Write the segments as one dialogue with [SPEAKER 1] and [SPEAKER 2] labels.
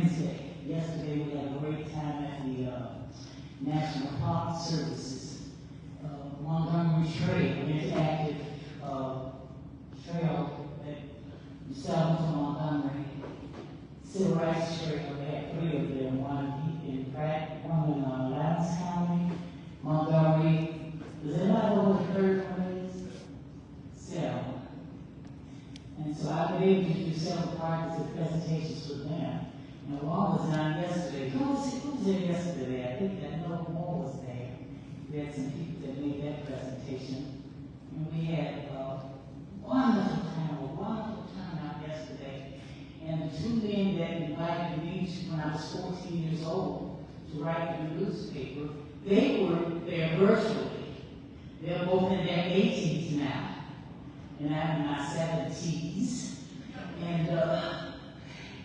[SPEAKER 1] Wednesday. Yesterday we had a great time at the National Park Services Montgomery Trail, an interactive trail that you sell to Montgomery. Civil Rights Trail. They had 3 of them, one in Pratt, one in Lowndes County, Montgomery. Does anybody know what the 3rd one is? Selma. And so I've been able to do several practice and presentations with them. And one was done yesterday. Who was there yesterday? I think that no more was there. We had some people that made that presentation. And we had a wonderful turnout yesterday. And the 2 men that invited me to, when I was 14 years old, to write in the newspaper, they were there virtually. They're both in their 80s now. And I'm in my 70s.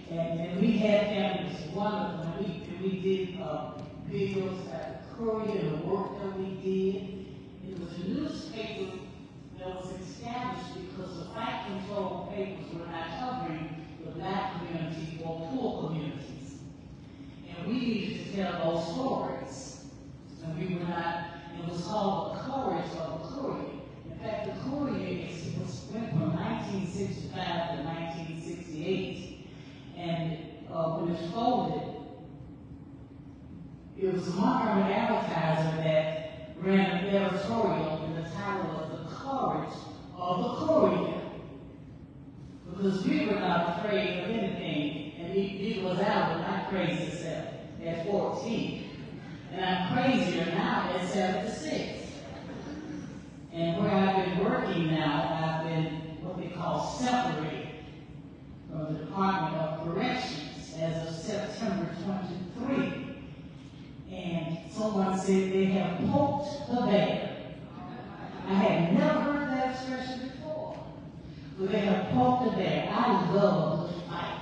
[SPEAKER 1] And we had them, it was wonderful. And we did videos at Curry and the work that we did. It was a newspaper that was established because the white controlled papers were not covering the black community or poor communities. And we needed to tell those stories. And we were not, it was called The Courage of the Courier. In fact, the Courier went from 1965 to 1968. And when it folded, it was a Montgomery Advertiser that ran an editorial, and the title was The Courage of the Courier. Because we were not afraid of anything, and it was out with my crazy self at 14. And I'm crazier now at 76. And where I've been working now, I've been what they call separated from the Department of Corrections as of September 23. And someone said they have poked the bear. I had never heard that expression before. But they have poked the bear. I love a good fight.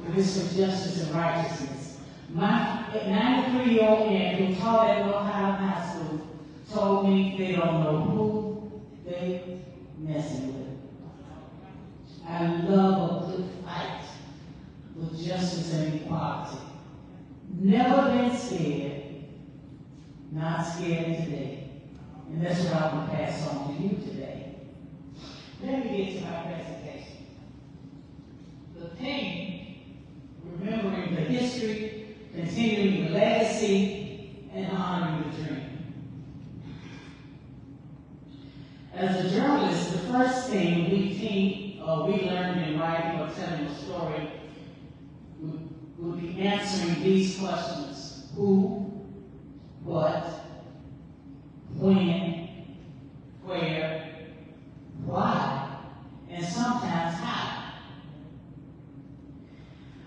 [SPEAKER 1] This for justice and righteousness. My 93-year-old aunt who taught at North Highland High School told me they don't know who they messing with. I love a good fight with justice and equality. Never been scared, not scared today. And that's what I want to pass on to you today. Let me get to my presentation. The theme, remembering the history, continuing the legacy, and honoring the dream. As a journalist, the first thing we learned in writing or telling a story would be answering these questions: who, what, when, where, why, and sometimes how.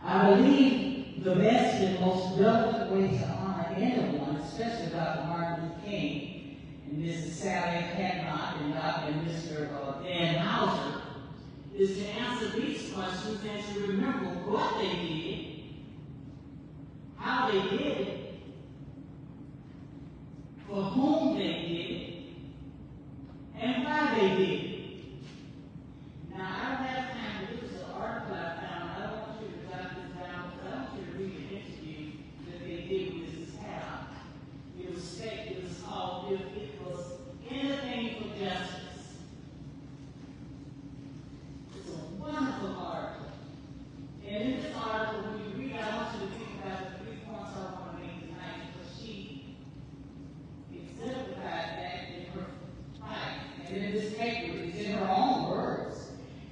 [SPEAKER 1] I believe the best and most relevant way to honor anyone, especially Dr. Martin Luther King and Mrs. Sally Hadnot and Mr. Dan Hauser, is to answer these questions and to remember what they did, how they did it, for whom they did it, and why they did it. Now, I don't have time to do this article I found. I don't want you to jot this down, because I want you to read an interview that they did with Mrs. Hadnot. It was called "If It Was Anything for Justice." It's a wonderful article. And in this article, when you read, I want you to think about the 3 points I want to make tonight, because she exemplified that in her fight. And in this paper, it's in her own words.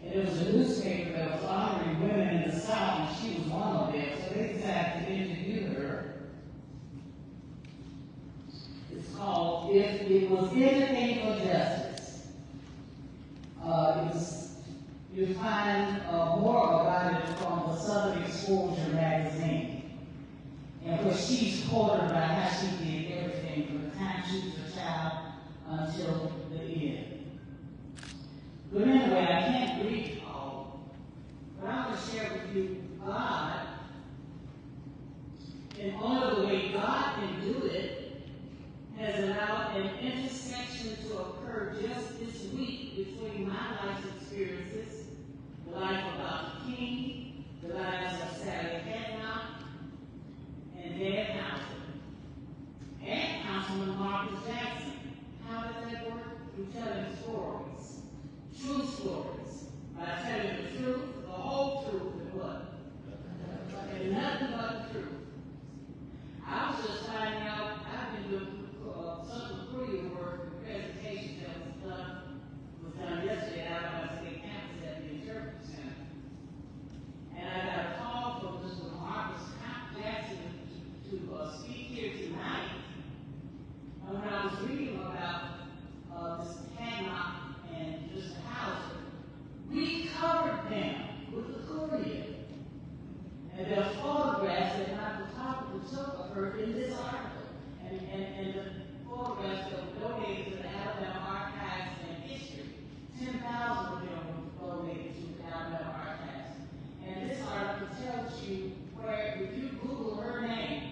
[SPEAKER 1] And it was a newspaper that was honoring women in the South, and she was one of them. So they decided to interview her. It's called "If It Was Anything for Justice." You'll find more about it from the Southern Exposure magazine, and where she's quoted about how she did everything from the time she was a child until the end. But anyway, I can't read it all, but I'm going to share with you God, and only the way God can do it has allowed an intersection to occur just this week between my life's experiences, the life of Dr. King, the lives of Sally Hadnot, there are photographs that my photographer took of her in this article. And the photographs that were donated to the Alabama Archives and History, 10,000 of them were donated to the Alabama Archives. And this article tells you where, if you Google her name,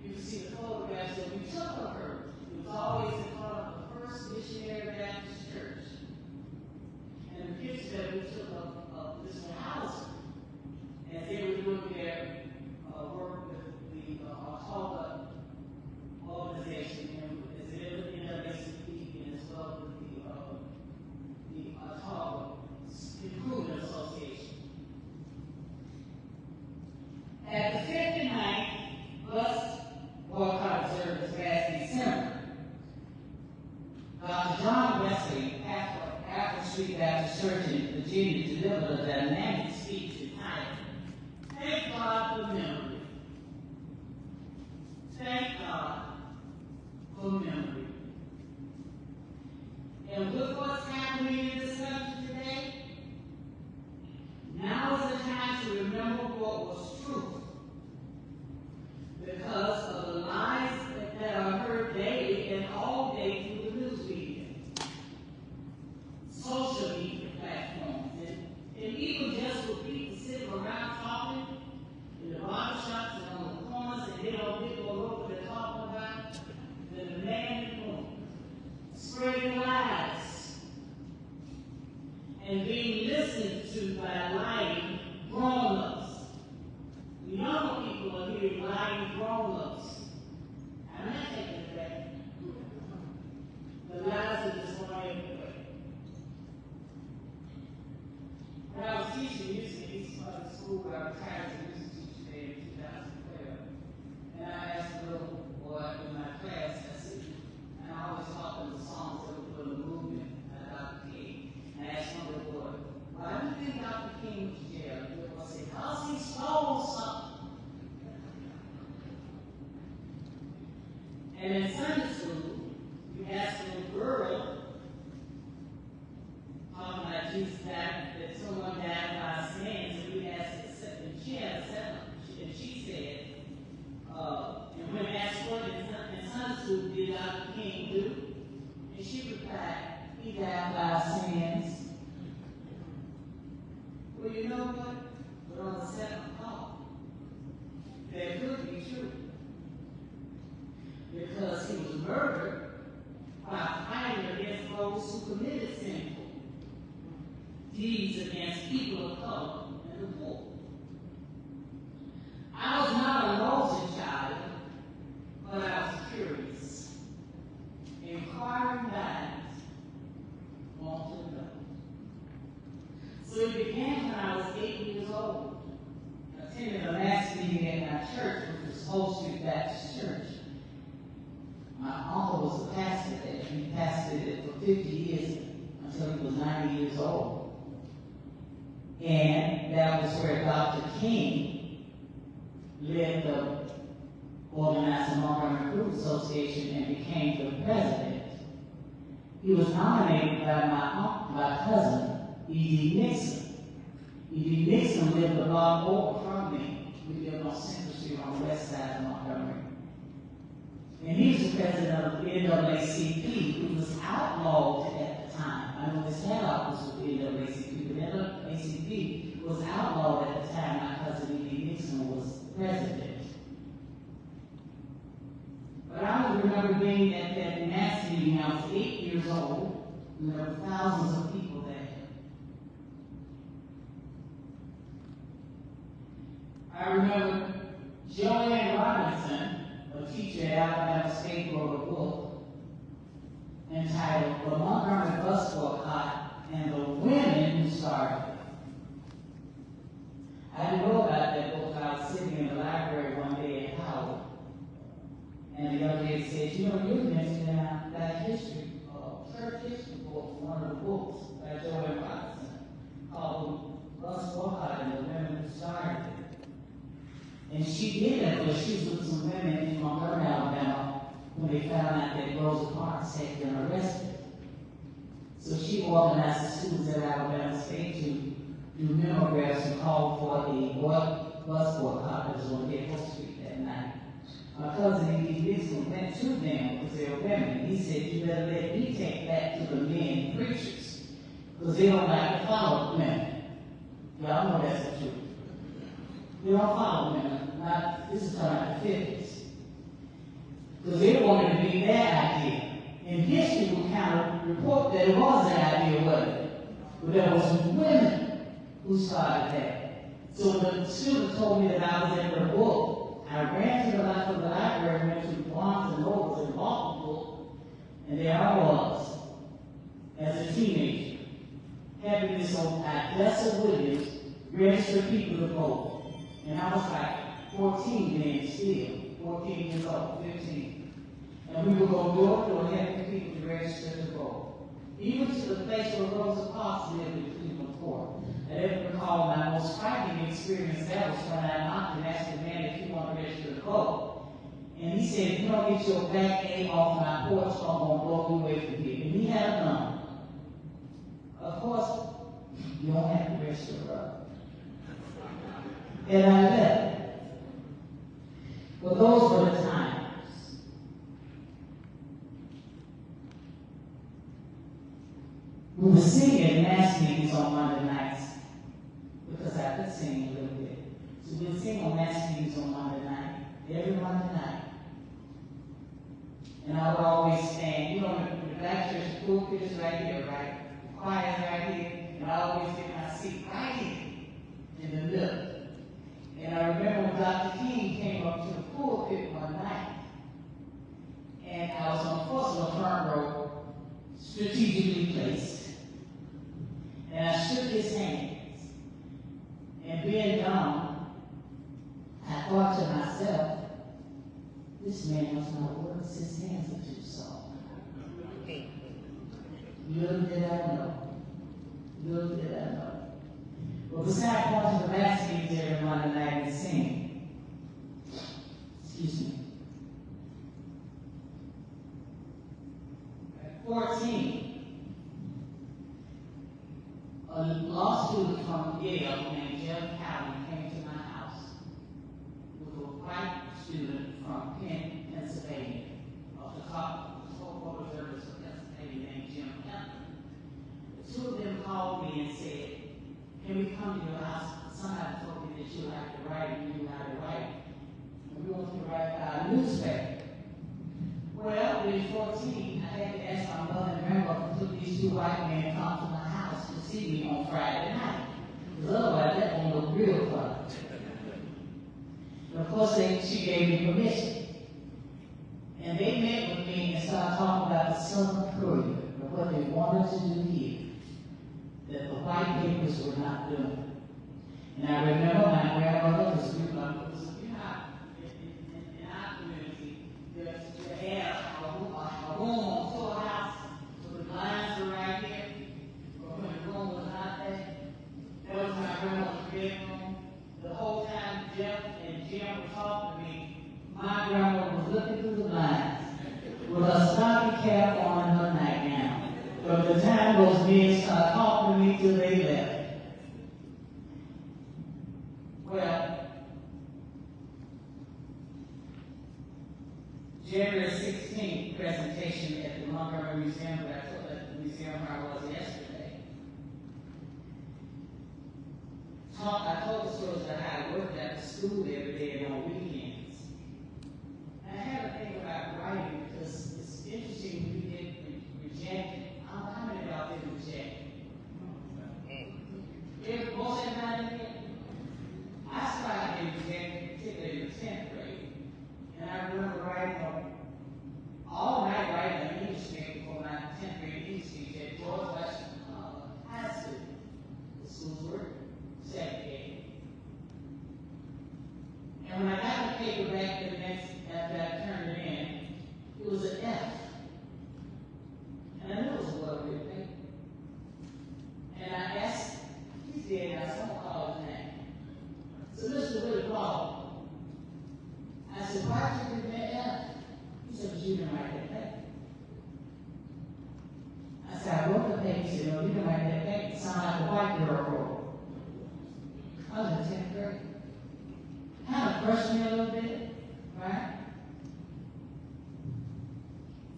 [SPEAKER 1] you can see the photographs that we took of her. It was always in front of the First Missionary Baptist Church. And the picture that we took of Mr. Hauser, as they were doing their work with the Altaga organization, and as they were in NAACP, and as well with the Altaga Improvement Association. At the 59th bus boycott service last December, Dr. John Wesley, After Street Baptist Church in Virginia, delivered a dynamic speech entitled, "Thank God for Memory." Thank God for memory. And with what's happening in this country today, now is the time to remember what was truth, because of the lies that are heard daily and all day through the news media, social media platforms, and even just with people sitting around talking in the barber shops and on the corners, and they don't get what they're talking about, then the man in the room spreading lies and being listened to by lying grown-ups. The younger people are hearing lying grown-ups. I'm not taking it back. The lies are just going everywhere. When I was teaching music at East Public School, I retired as a music teacher there in 2012. And I asked a little boy in my class, I said, and I always taught them the songs that were doing the movement at Dr. King. And I asked one little boy, why do you think Dr. King was in jail? The little boy said, because he stole something. And in Sunday school, you asked a little girl, talking about Jesus died, that someone died by our sins, and we asked her, and she had a seven, and she said, and when asked what in Sunday school did Dr. King do, and she replied, he died by our sins. Well, you know what? But on the second thought, that could be true. Because he was murdered by fighting against those who committed sinful deeds against people of color and the poor. I was not a nosy child, but I was curious. Inquiring minds want to know. So it began when I was 8 years old. I attended a mass meeting at my church, which was Whole Street Baptist Church. My uncle was the pastor there. He pastored it for 50 years until he was 90 years old. And that was where Dr. King led the organized the Montgomery Group Association and became the president. He was nominated by my cousin, E.D. Nixon. E.D. Nixon lived a block over from me. We lived on Central Street on the west side of Montgomery. And he was the president of the NAACP, who was outlawed at the time. I know this head office was the NAACP, but NAACP was outlawed at the time my cousin E.D. Nixon was president. But I would remember being at that mass meeting. I was 8 years old, and there were thousands of people there. I remember Joanne Robinson, a teacher at Alabama State, wrote a book entitled The Montgomery Bus Boycott and the Women Who Started It. I didn't know about that book. I was sitting in the library one day at Howard, and the young lady said, you know, you mentioned in our Black history, church history book, one of the books by Joanne Robinson, called Bus Boycott and the Women Who Started It. And she did that because she was with some women in Montgomery, Alabama, when they found out that Rosa Parks had been arrested. So she organized the students at Alabama State to do memographs and called for a bus boy coppers on Airport Street that night. My cousin E.D. Dixon went to them because they were women. And he said, you better let me take that to the men preachers because they don't like to follow women. Y'all know that's the truth. They don't follow women. This is talking about the 50s. Because they wanted to be their idea. And history would kind of report that it was their idea, wasn't it? But there was women who started that. So the student told me that I was in the book. I ran to the library, went to Barnes and Nobles and bought the book, and there I was, as a teenager, having this on Dessa Williams, registered people to vote. And I was like 14 then still, 14 years old, 15. And we would go door to door having people to register to vote. Even to the place where Rosa Parks lived in Cleveland Court. I never recall my most frightening experience there was when I knocked and asked the man if he wanted to register to vote. And he said, if you don't get your back A off my porch, I'm going to blow you away from here. And he had a gun. Of course, you don't have to register up. And I left. Well, those were the times. We were singing mass meetings on Monday nights because I could sing a little bit. So we would sing on mass meetings on Monday night, every Monday night. And I would always stand, you know, the black church pulpit is right here, right? The choir is right here, and I always get my seat right here in the middle. And I remember when Dr. King came up to the pulpit one night, and I was on the front row, strategically placed. And I shook his hands. And being dumb, I thought to myself, this man must not work, his hands are too soft. Little did I know. Little did I know. But besides going to the mass meetings every Monday night and singing, excuse me, at 14, a law student from Yale named Jeff Cowan came to my house with a white student from Pennsylvania, of the four reserves of Pennsylvania named Jim Kemper. The two of them called me and said, can we come to your house? Somebody told me that you like to write and you knew how to write. And we want to write a newspaper. Well, being 14, I had to ask my mother and grandmother to put these two white men come to my house to see me on Friday night. Because otherwise, that won't look real fun. And of course, she gave me permission. And they met with me and started talking about the Southern Courier, and what they wanted to do here, that the white papers were not doing. And I remember my grandmother was in our community, they had a room on the storehouse, so the blinds were right here, but when the room was not there, that was my grandmother's bedroom. The whole time Jeff and Jim were talking to me, my grandmother was looking through the blinds with her stocking cap on and her nightgown. From the time those men started talking to me till they left. Well, January 16th presentation at the Montgomery Museum, but I told at the museum where I was yesterday. I told the stories about how I worked at the school every day and on weekends. And I have a thing about writing because it's interesting we get rejected. How many of y'all been rejected? Most everybody did. I started getting rejected, particularly in the 10th grade. And I remember writing all night writing an English paper for my 10th grade English teacher at George Washington High School. The schools were segregated. And when I got the paper back the next, after I turned it in, it was an F. And I knew it was a well-written paper. And I asked, he's dead now, so I'm going to call his name. So Mr. Willie called. I said, why did you give me an F? He said, but you didn't write that paper. I said, I wrote the paper. He said, no, you didn't write that paper. It sounded like a white girl wrote. I was in 10th grade. encouraged me a little bit, right?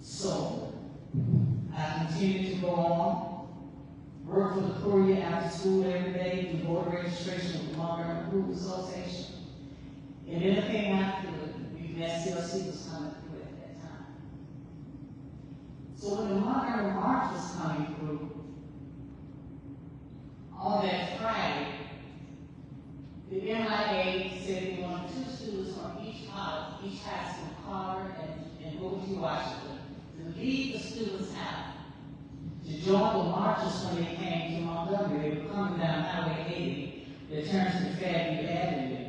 [SPEAKER 1] So, I continued to go on, work for the courier after school every day, do voter registration with the Montgomery Group Association. And anything I could, the SCLC was coming through at that time. So when the Montgomery March was coming through, on that Friday, the MIA said they wanted 2 students from each college, each high school, Harvard and Booker Washington, to lead the students out to join the marchers when they came to Montgomery. They were coming down Highway 80. They turned to Fairview Avenue.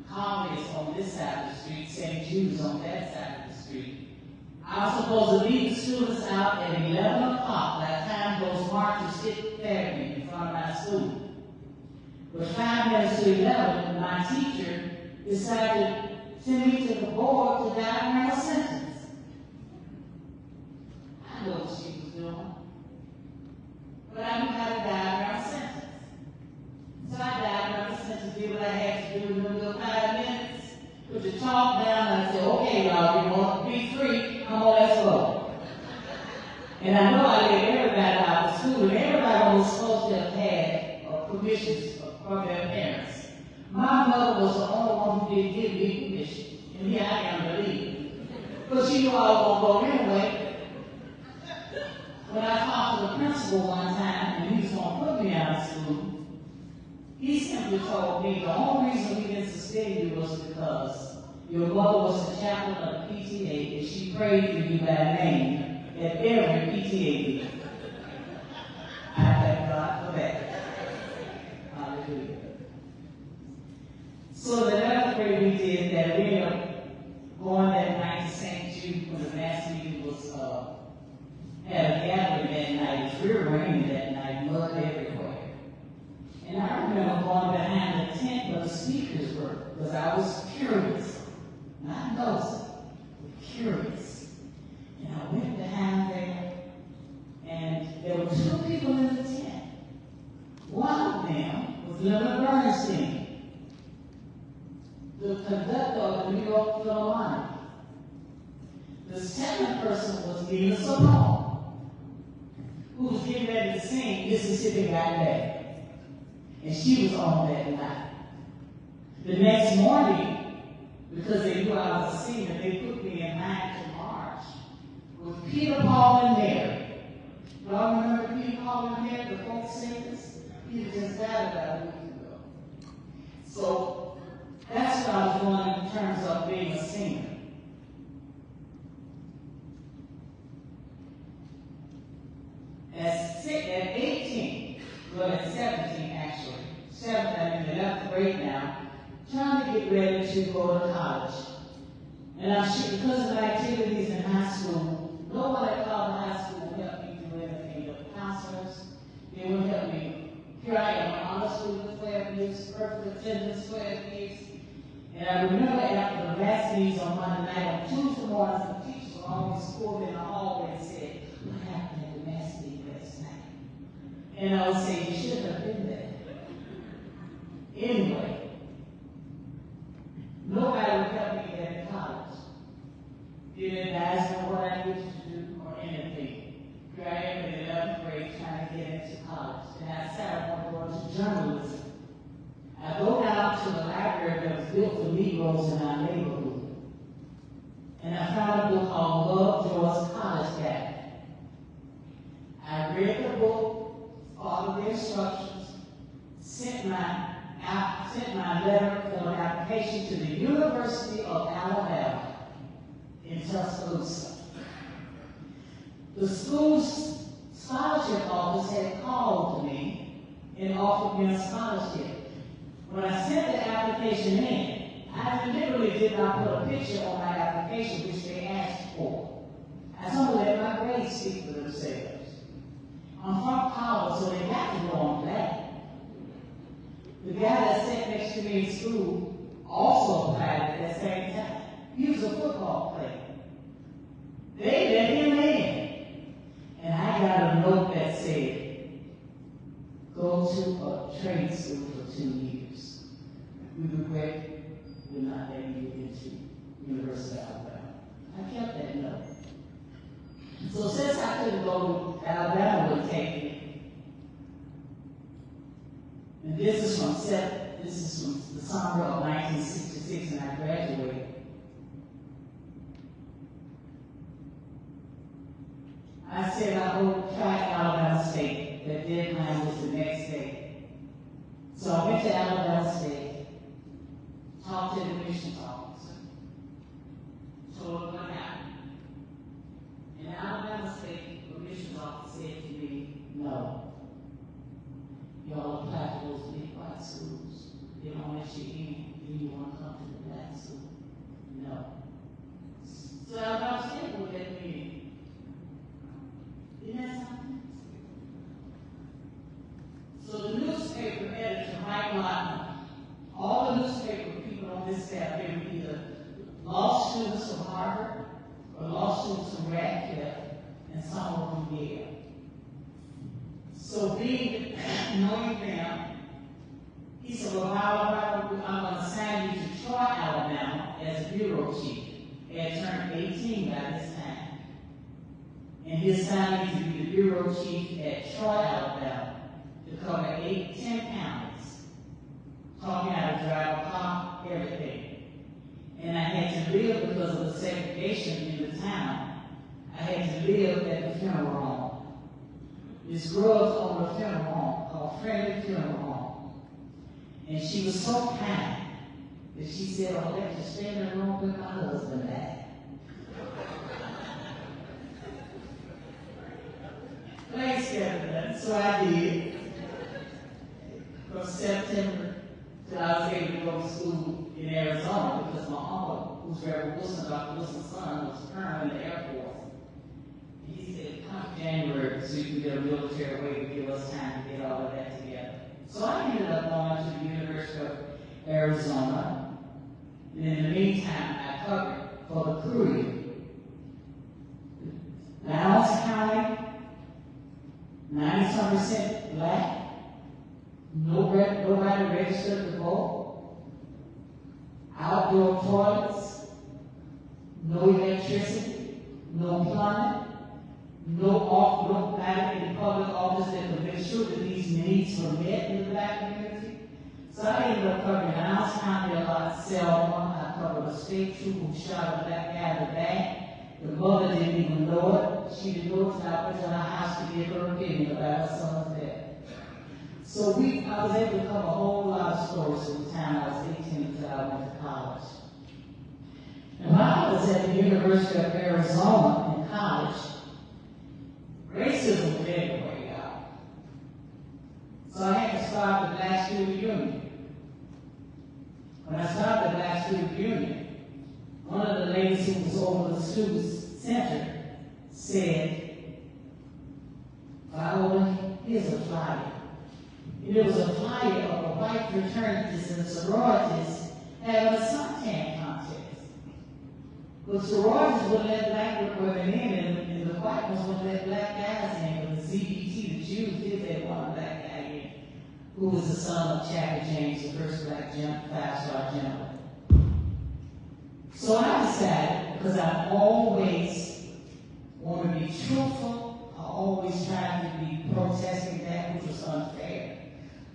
[SPEAKER 1] Conway is on this side of the street, St. Jude's on that side of the street. I was supposed to lead the students out at 11 o'clock by the time those marchers hit Fairview in front of my school. But 5 minutes to 11, my teacher decided to send me to the board to diagram a sentence. I know what she was doing, but I knew how to diagram a sentence. So I diagrammed a sentence, did what I had to do in the little 5 minutes, put the chalk down, and I said, okay, y'all, you want to be free, come on, let's go. And I know I let everybody out of school, and everybody was supposed to have had permissions from their parents. My mother was the only one who didn't give me permission, and here I am to leave. But she knew I was going to go anyway. When I talked to the principal one time, and he was going to put me out of school, he simply told me the only reason we didn't suspend you was because your mother was the chaplain of the PTA, and she prayed for you by name at every PTA meeting. I thank God for that. Hallelujah. So the 11th grade we did that. We ended up going that night to St. Jude when the mass meeting was had a gathering that night. It was real raining that night, mud everywhere. And I remember going behind the tent where the speakers were, because I was curious, not nosy, but curious. And I went behind there, and there were 2 people in the tent. One of them was Leonard Bernstein, the conductor of the New York Philharmonic. The second person was Nina Simone, who was getting ready to sing Mississippi Got Back. And she was on that night. The next morning, because they knew I was a senior, they put me in line to march with Peter, Paul, and Mary. Y'all remember Peter, Paul, and Mary, the folk singers? Peter just died about a week ago. So that's what I was doing in terms of being a singer. At 18, well, at 17 actually, 11th grade now, trying to get ready to go to college. And I'm sure because of my activities in high school, no one at high school would help me do anything. The counselors, they would help me. Here I am, honor student for 12 years, perfect attendance 12 years. And I remember after the last meetings on Monday night, on Tuesday mornings, the teachers were always pulled in the hallway and said, what happened at the mass meeting last night? And I would say, you should have been there. Anyway, nobody would help me get into college. Didn't ask me what I needed to do or anything. Here I am in the 11th grade trying to get into college. And I decided I want to go into journalism. I go down to the library that was built for Negroes in our neighborhood. And I found a book called Love Joy's College Guide. I read the book, followed the instructions, sent my letter for an application to the University of Alabama in Tuscaloosa. The school's scholarship office had called me and offered me a scholarship. When I sent the application in, I deliberately did not put a picture on my application, which they asked for. I told them that my grades speak for themselves. I'm from college, so they got to know I'm black. The guy that sat next to me in school also applied at that same time. He was a football player. They let him in. And I got a note that said, go to a trade school for 2 years. We regret we're not there University of Alabama. I kept that note. So since I couldn't go to Alabama, would take me. And this is from the summer of 1966, and I graduated. I said I would try Alabama State. That deadline was the next day. So I went to Alabama State, talked to the admissions officer, told her what happened. And the Alabama State admissions officer said to me, no, y'all apply to those big white schools. They don't let you in. Do you want to come to the black school? No. So Alabama State would let me in. Isn't that something? So the newspaper editor, Mike Lockman, all the newspaper people on this staff, they were either law students from Harvard or law students from Radcliffe, and some were from Yale. So knowing them, he said, well, I'm going to assign you to Troy, Alabama as a bureau chief. He had turned 18 by this time. And he assigned me to be the bureau chief at Troy, Alabama, to cover 10 counties, taught me how to drive a car, everything. And I had to live, because of the segregation in the town, I had to live at the funeral home. This girl's owned a funeral home called Friendly Funeral Home. And she was so kind that she said, oh, let you stay in the room with my husband back. So I did. From September till I was able to go to school in Arizona, because my uncle, who's Reverend Wilson, Dr. Wilson's son, was colonel in the Air Force. And he said, come January so you can get a military way to give us time to get all of that together. So I ended up going to the University of Arizona. And in the meantime, I covered for the Courier. Lowndes County, 90% black, nobody registered to vote, outdoor toilets, no electricity, no plumbing, nobody in the public office that could make sure that these needs were met in the black community. So I ended up covering Lowndes County a lot, Selma. I covered a state trooper who shot a black guy in the back. The mother didn't even know it. She didn't know it until I went to her house to give her opinion about her son's death. So I was able to cover a whole lot of stories from the time I was 18 until I went to college. And while I was at the University of Arizona in college, racism was everywhere, y'all. So I had to start the Black Student Union. When I started the Black Student Union, one of the ladies who was over the student center said, Viola, here's a flyer. And it was a flyer of the white fraternities and sororities having a suntan contest. The sororities would let black women in, and the white ones would let black guys in. But the ZBT, the Jews, did let one black guy in, who was the son of Chappie James, the first black five-star general. So I decided, because I always want to be truthful, I always tried to be protesting that which was unfair.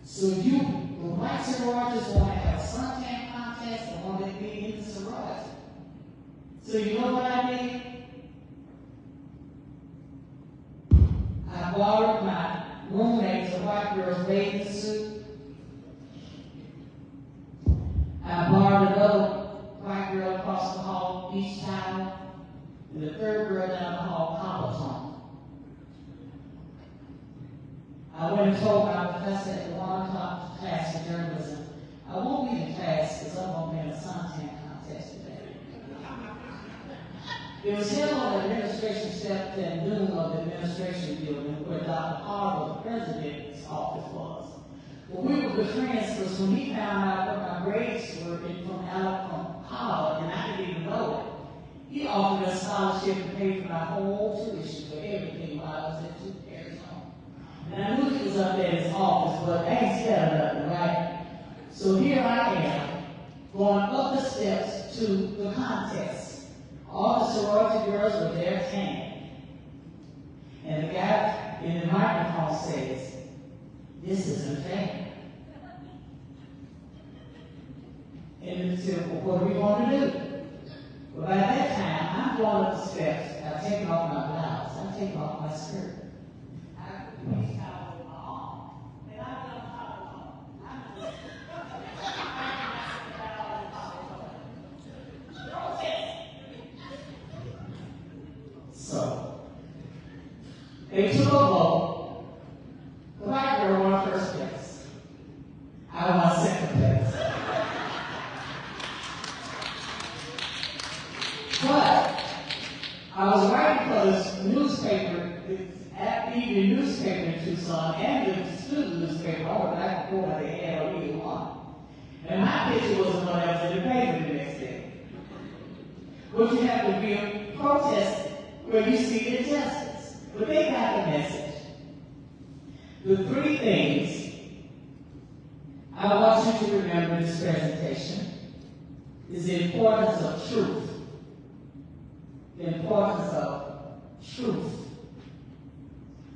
[SPEAKER 1] So the white sororities want to have a suntan contest and want to be in the sorority. So you know what I did? I borrowed my roommate's, a white girl's bathing suit. I borrowed another white girl across the hall, beach towel, and the third girl down the hall, collar tone. I went and told my professor at the 1 o'clock class for journalism, I won't be in class because I'm going to be in a suntan contest today. It was held on the administration steps at noon of the administration building where Dr. Carver, the president's office, was. Well, we were good friends because when he found out what my grades were from Harvard, and I didn't even know it, he offered a scholarship and paid for my whole tuition for everything while I was at Arizona. And I knew he was up there in his office, but I ain't scared of nothing, right? So here I am, going up the steps to to the contest. All the sorority girls were there tanning. And the guy in the microphone says, "This isn't fair." And he said, "Well, what are we going to do?" Well, by that time, I'm going up the steps. I've taken off my blouse. I've taken off my skirt. I put the face towel over my arm. And I've done top of all. I'm just so, they took a vote. The black girl won first place. I won second place. But I was writing for this newspaper, the evening newspaper in Tucson, and the student newspaper. I was back and forth, they had on either one. And my picture was the one that was in the paper the next day. But you have to be a protest where you see injustice. But they got the message. The three things I want you to remember in this presentation is the importance of truth. The importance of truth.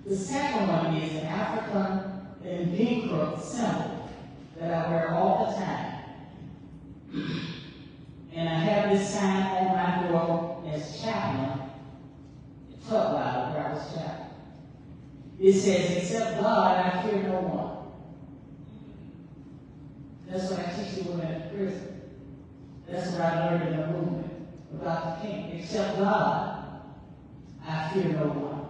[SPEAKER 1] The second one is an African and Negro symbol that I wear all the time. And I have this sign on my door as chaplain, Tutwiler, where I was chaplain. It says, "Except God, I fear no one." That's what I teach the women in prison. That's what I learned in the movement about the king. Except God, I fear no one.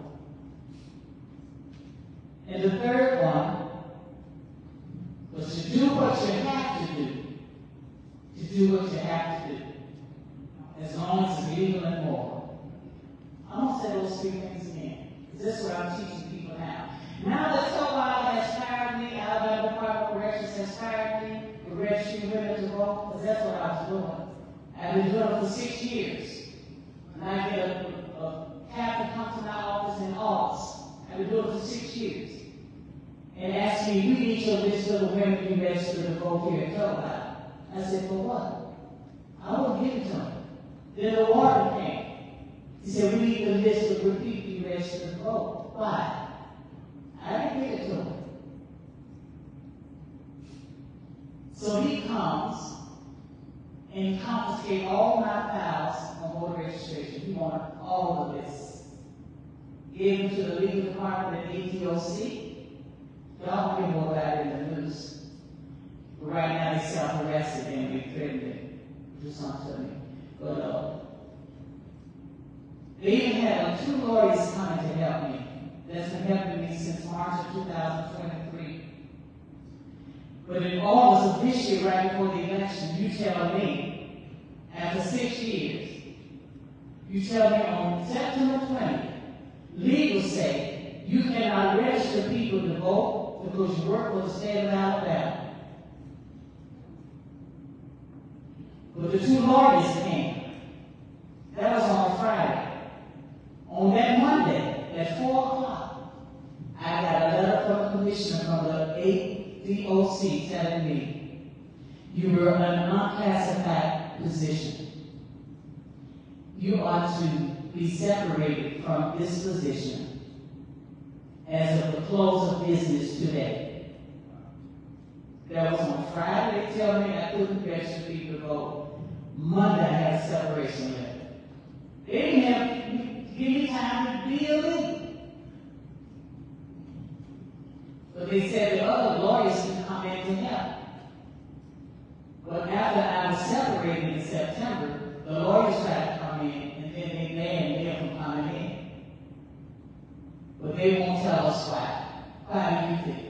[SPEAKER 1] And the third one was to do what you have to do. To do what you have to do. As long as it's legal and moral. I'm going to say those three things again. Because that's what I'm teaching people now. Now that Tutwiler has fired me, Alabama Department of Corrections has fired me for registering women to vote, because that's what I was doing. I've been doing it for 6 years. And I get a captain come to my office in August. I've been doing it for 6 years. And asked me, "We need your list of the women you registered to vote here at Tutwiler." I said, "For what?" I wouldn't give it to him. Then the warden came. He said, "We need the list of the people you registered to vote." Why? I didn't give it to him. So he comes and confiscates all my files on voter registration. He wanted all of this. Gave them to the legal department at ATOC. Y'all can hear more about it in the news. But right now they self-arrested and they threatened to do something to me. But they even had 2 lawyers coming to help me. That's been helping me since March of 2023. But in August of this year, right before the election, you tell me, after 6 years, you tell me on September 20th, legal say you cannot register people to vote because you work for the state of Alabama. But the 2 lawyers came. That was on a Friday. On that Monday, at 4 o'clock, I got a letter from the commissioner from the ADOC telling me, "You were in an unclassified position. You are to be separated from this position as of the close of business today." That was on Friday. They tell me I couldn't register people to vote. Monday I had a separation letter. They didn't have to give me time to be illegal. But they said the other lawyers can come in to help. But after I was separated in September, the lawyers tried to come in, and then they banned them from coming in. But they won't tell us why. Why do you think?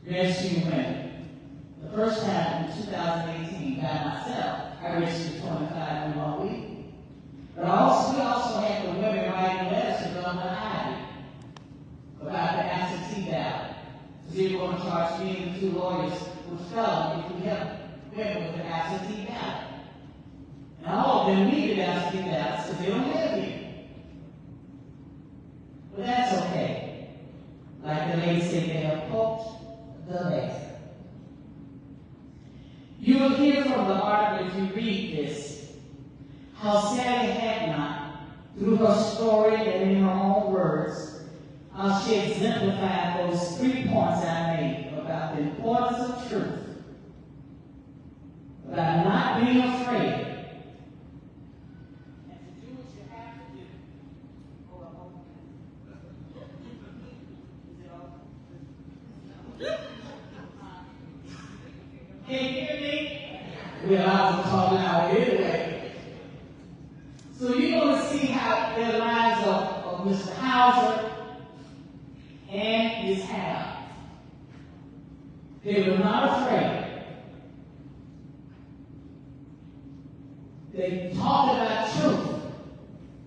[SPEAKER 1] Registering women. The first time in 2018, by myself, I registered 25 in 1 week. But we also had the women writing letters to Governor Ivey about the absentee ballot. Because they were going to charge me and the 2 lawyers with felony if we help women with the absentee ballot. And all of them needed absentee ballots because they don't live here. But that's okay. Like the lady said, they have poked the bear. You will hear from the article read this. How Sally Hadnot, through her story and in her own words, how she exemplified those 3 points I made about the importance of truth, about not being afraid, and to do what you have to do. Can you hear me? Well, I was talking out anyway. So you're going to see how the lives of Mr. Hauser and Ms. Hannah, they were not afraid. They talked about truth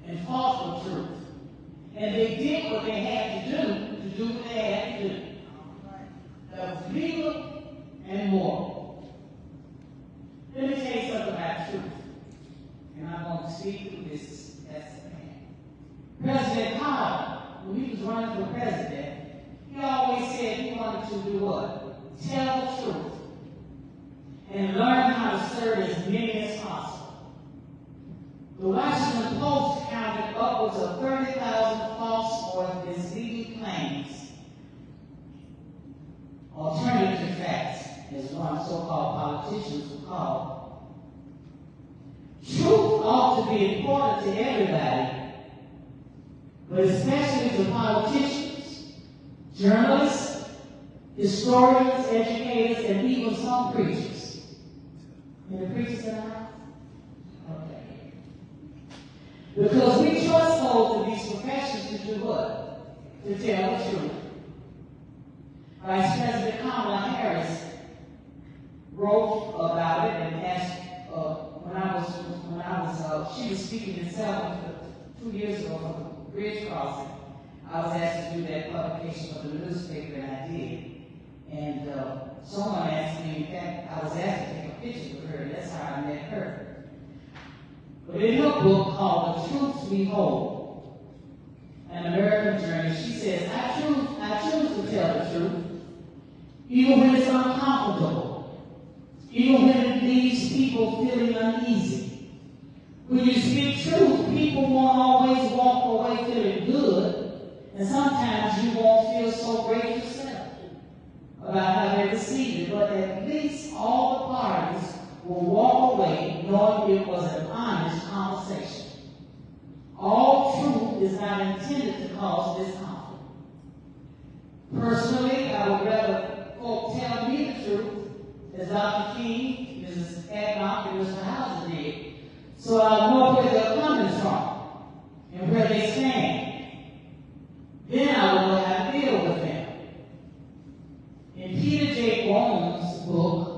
[SPEAKER 1] and fought for truth. And they did what they had to do what they had to do. That was legal and moral. Let me tell you something about truth. And I'm going to speak through this as a man. President Carter, when he was running for president, he always said he wanted to do what? Tell the truth. And learn how to serve as many as possible. The Washington Post counted upwards of 30,000 false or misleading claims. Alternative facts, as one so-called politicians would call. Truth ought to be important to everybody, but especially to politicians, journalists, historians, educators, and even some preachers. Any preachers in the house? Okay. Because we trust those in these professions to do what? To tell the truth. Vice President Kamala Harris wrote about it and asked, she was speaking in Selma 2 years ago for the bridge crossing. I was asked to do that publication for the newspaper, and I did. And someone asked me, in fact, I was asked to take a picture with her, and that's how I met her. But in her book called The Truths We Hold, An American Journey, she says, I choose to tell the truth, even when it's uncomfortable, even when it leaves people feeling uneasy. When you speak truth, people won't always walk away feeling good, and sometimes you won't feel so great yourself about how they received it, but at least all the parties will walk away knowing it was an honest conversation. All truth is not intended to cause discomfort. Personally, I would rather folk tell me the truth, as Dr. King, Mrs. Adnock, and Mr. Hauser did, so I'll know where they're coming from and where they stand. Then I will know how to deal with them. In Peter J. Bone's book,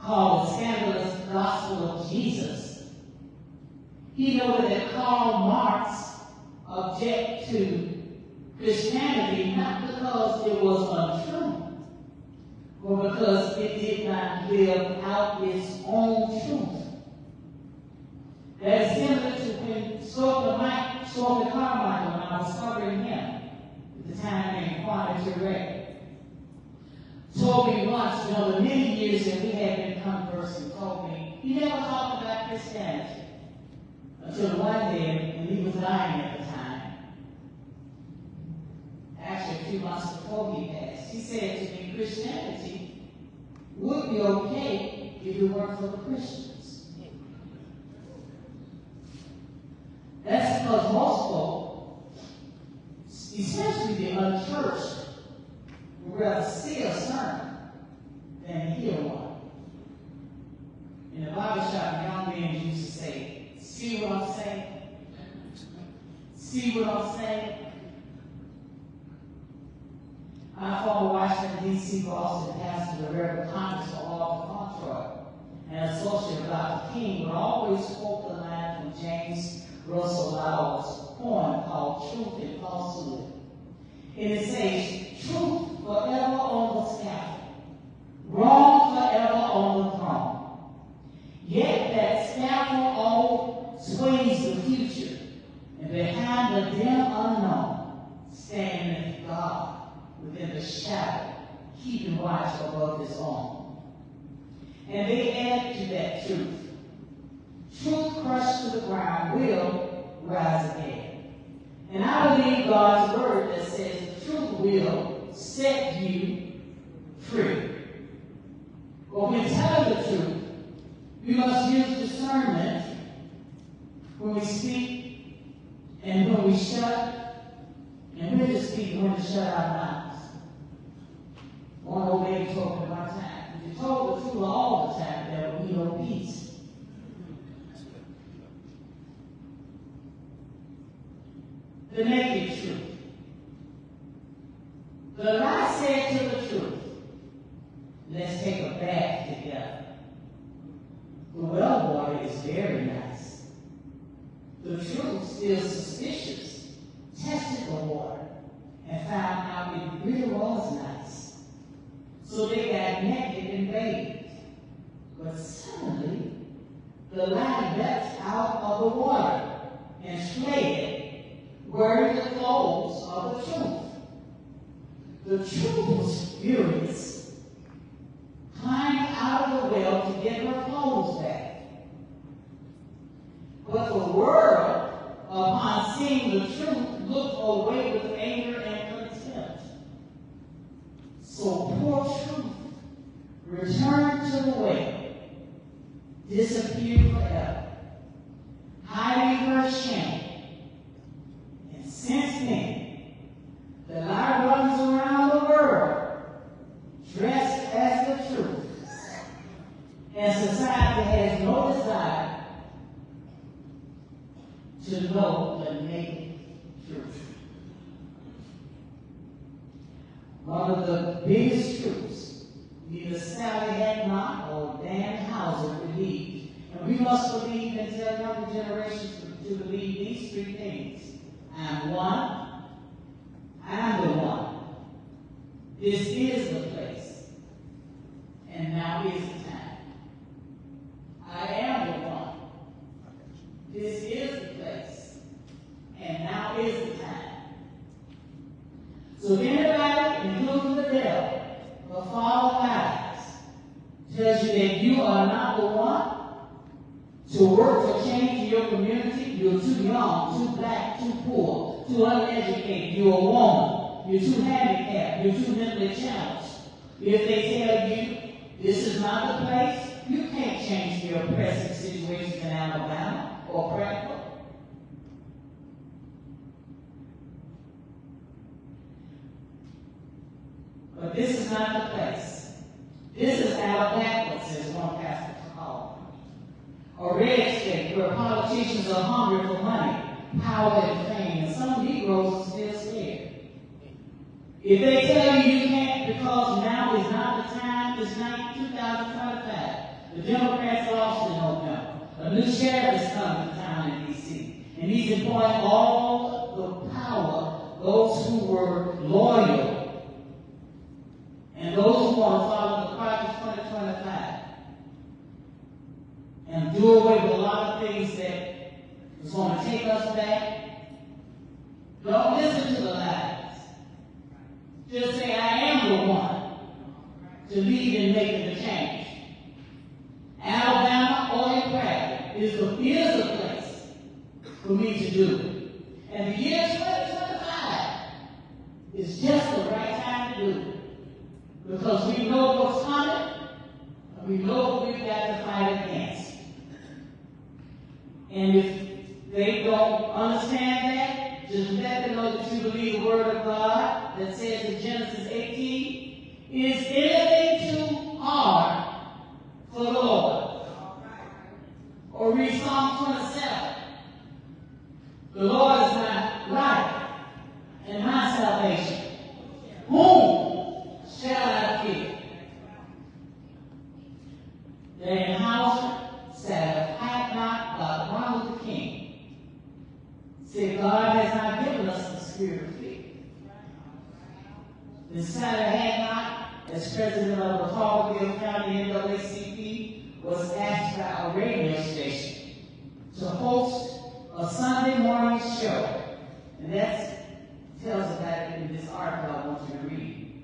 [SPEAKER 1] called The Scandalous Gospel of Jesus, he noted that Karl Marx objected to Christianity not because it was untrue, but because it did not live out its own truth. That is similar to when Stokely Carmichael, when I was covering him at the time named Quantity Ray, told me once, the many years that we had been conversing, told me he never talked about Christianity until one day, and he was dying at the time, actually a few months before he passed. He said to me, Christianity would be okay if it weren't for the Christians. That's because most folk, especially the unchurched, would rather see a sermon than hear one. In the Bible shop, young men used to say, see what I'm saying? See what I'm saying? Our former Washington, D.C. Boston pastor, the Reverend Thomas Controy, and associate of Dr. King would always quote the line from James Russell Lowell's poem called Truth and Falsehood. And it says, truth forever on the scaffold, wrong forever on the throne. Yet that scaffold all sways the future, and behind the dim unknown standeth God within the shadow, keeping watch above his own. And they add to that truth. will rise again. And I believe God's word that says the truth will set you free. But when telling the truth, we must use discernment when we speak and when we shut, and when to speak and when to shut our mouths. One old lady told me one time, if you told the truth all the time, there will be no peace. The naked truth. The lie said to the truth, let's take a bath together. The well water is very nice. The truth, still suspicious, tested the water and found out it really was nice. So they got naked and bathed. But suddenly, the lie leapt out of the water and fled, wearing the clothes of the truth. The truth was furious, climbed out of the well to get her clothes back. But the world, upon seeing the truth, looked away with anger and contempt. So poor truth returned to the well, disappeared forever, hiding her shame. And since then, the lie runs around the world, dressed as the truth. And society has no desire to know the naked truth. One of the biggest truths neither Sally had not or Dan Hauser believed. And we must believe and tell younger generations to believe these three things. I'm one. I'm the one. This is the place. And now is the time. I am the one. This is the place. And now is the time. So anybody, including the devil, will follow lies, tells you that you are not the one to work to change your community. You're too young, too black, too poor, too uneducated. You're a woman. You're too handicapped. You're too mentally challenged. If they tell you this is not the place, you can't change the oppressive situations in Alabama or Prattville. But this is not the place. This is out backwards, as one pastor called it. A red state where politicians are hungry for money, power, and fame, and some Negroes are still scared. If they tell you you can't because now is not the time, it's not 2025. The Democrats lost in November. A new sheriff is coming to town in D.C. And he's employing all the power, those who were loyal, and those who want to follow the Project 2025 and do away with a lot of things that is going to take us back. Don't listen to the lies. Just say, I am the one to lead in making the change. Alabama or Prattville is the place for me to do it. And the year 2025 is just the right time to do it. Because we know what's coming, and we know what we've got to fight against. And if they don't understand that, just let them know that you believe the word of God that says in Genesis 18, is anything too hard for the Lord? Or read Psalm 27. The Lord is my life and my salvation. Whom shall I fear? Dan Hauser said, "Fight not, but run with the king." Said, God has not given us the spirit of fear. The Senator Hadnot, as president of the Harville County NAACP, was asked by a radio station to host a Sunday morning show. And that tells about it in this article I want you to read.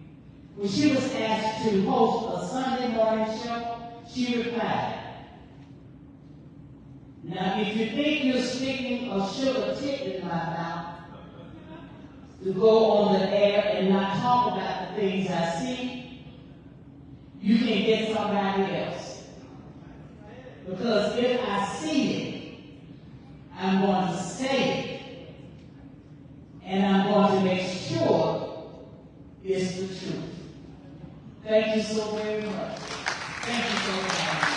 [SPEAKER 1] When she was asked to host a Sunday morning show, she replied, Now, if you think you're sticking a sugar tip in my mouth to go on the air and not talk about the things I see, you can get somebody else. Because if I see it, I'm going to say it. And I'm going to make sure it's the truth. Thank you so very much. Thank you so much.